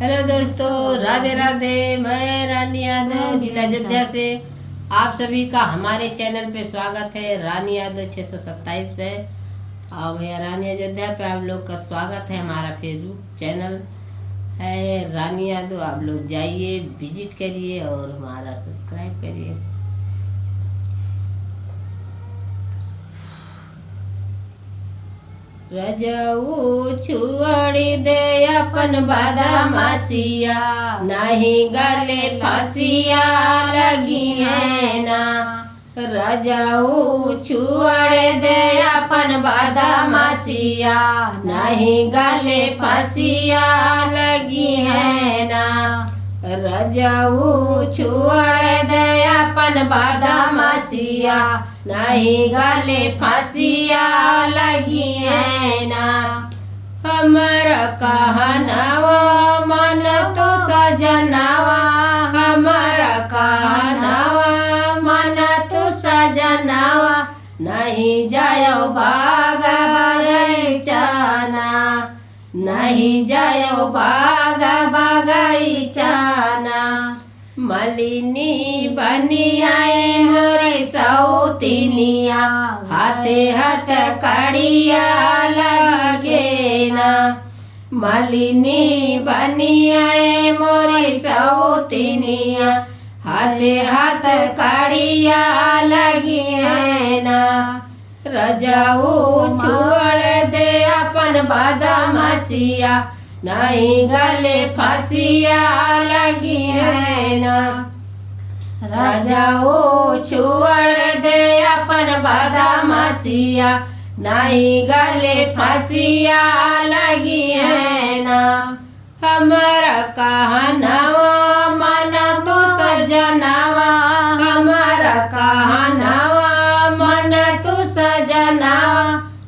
Hello दोस्तों, राधे राधे। मैं रानी यादव जिला अयोध्या से आप सभी का हमारे चैनल पे स्वागत है। रानी यादव 627 पे और भैया रानी अयोध्या पे आप लोग का स्वागत है। हमारा फेसबुक चैनल है रानी यादव, आप लोग जाइए, विजिट करिए और हमारा सब्सक्राइब करिए। रजऊ छुअड़ी दे अपन बदमाशिया, नहीं गले फांसिया लगी है ना। रजऊ छुअड़ दे अपन बदमाशिया, नहीं गले फांसिया लगी है ना। रजऊ छुअड़ दे अपन बदमाशिया, नहीं गले फांसिया लगी है ना। हमर कहनावा मन तो सजनावा, हमर कहनावा मन तो सजनावा, नहीं जायो बागा बगीचाना, नहीं जायो बागा बगीचाना। मलिनी बनी आए मोरे सौतिनिया, हाथे हाथ कड़िया लगे ना। मलिनी बनी आए मोरे सौतिनिया, हाथे हाथ कड़िया लगी है ना। रजऊ छोड़ दे अपन बदमाशिया, नहीं गले फांसिया लगी है ना। रजऊ छोड़ दे अपन बदमाशिया, नहीं गले फांसिया लगी है ना। हमर कहनावा मन तो सजनावा, हमर कहनावा मन तो सजनावा,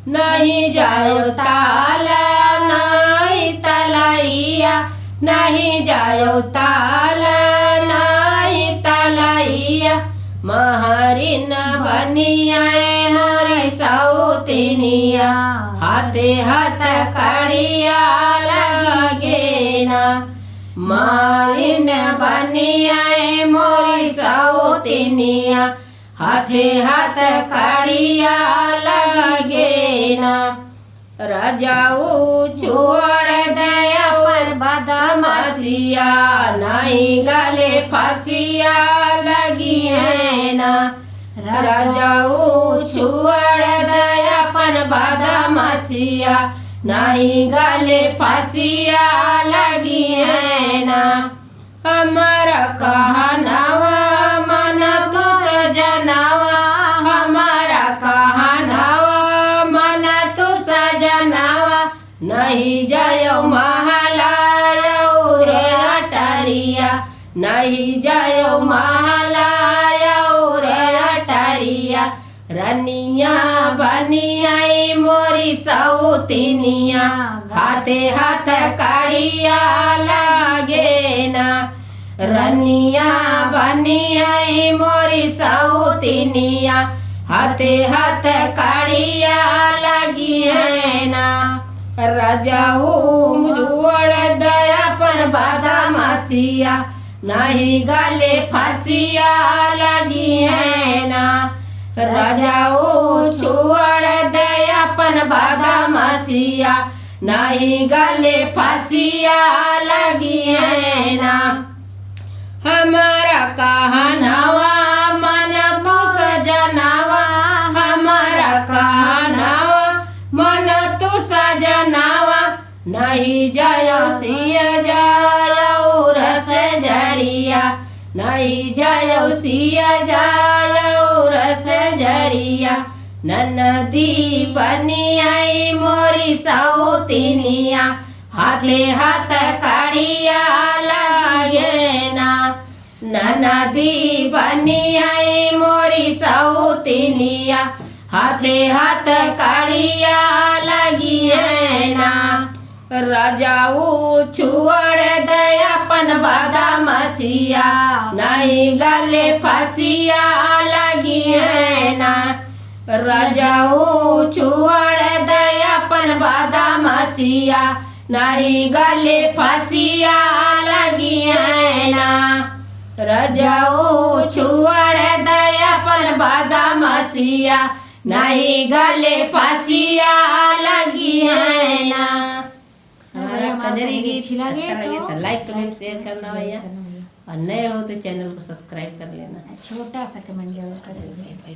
नहीं जायो ताला नहीं तलैया, नहीं जायो ताला नहीं तलैया। महरिन बनी आए मोरे सौतिनिया, हाथे हाथ कड़िया लगे ना। महरिन बनी आए मोरे सौतिनिया, हाथे हाथ कड़िया लगे ना। रजऊ छोड़ दे अपन बदमाशिया, नहीं गले फांसिया लगी है ना। रजऊ छोड़ दे अपन बदमाशिया, नहीं गले फांसिया लगी है ना। हमर कहनावा मन तो सजनावा, हमारा कहनावा मन तो सजनावा, नहीं जायो महलायो रे अटरिया, नहीं जायो महलायो रे अटरिया। रनिया बनी आई मोरी सौतिनिया, हाथे हाथ कड़िया लगे ना। रनिया बनी आई मोरी सौतिनिया, हाथे हाथ कड़िया लगी है ना। रजऊ छोड़ दे अपन बदमाशिया, नहीं गले फांसिया लगी है ना। रजऊ छोड़ दे अपन बदमाशिया, नहीं गले फांसिया लगी है ना। हमारा कहनावा मन तो सजनावा, हमारा कहनावा मन तो सजनावा, नहीं जायो सिया जायो रस जरिया, नहीं जायो सिया जायो रस जरिया। ननदी बनी आई मोरी सौतिनिया, हाथे हाथ कड़िया लगे ना। ननदी बनी आई मोरी सौतिनिया, हाथे हाथ कड़िया लगी है ना। रजऊ छोड़ दे अपन बदमाशिया, नहीं गले फांसिया लगी है ना। रजऊ छोड़ दे अपन बदमाशिया, नहीं गले फांसिया रजाओ छुअड़ दयापन बादाम सिया नहीं गले फांसिया लगी है ना। हमारा कजरी गीत अच्छा लगे तो लाइक कमेंट शेयर करना भैया, और नए हो तो चैनल को सब्सक्राइब कर लेना। छोटा सा कमेंट जरूर करेंगे।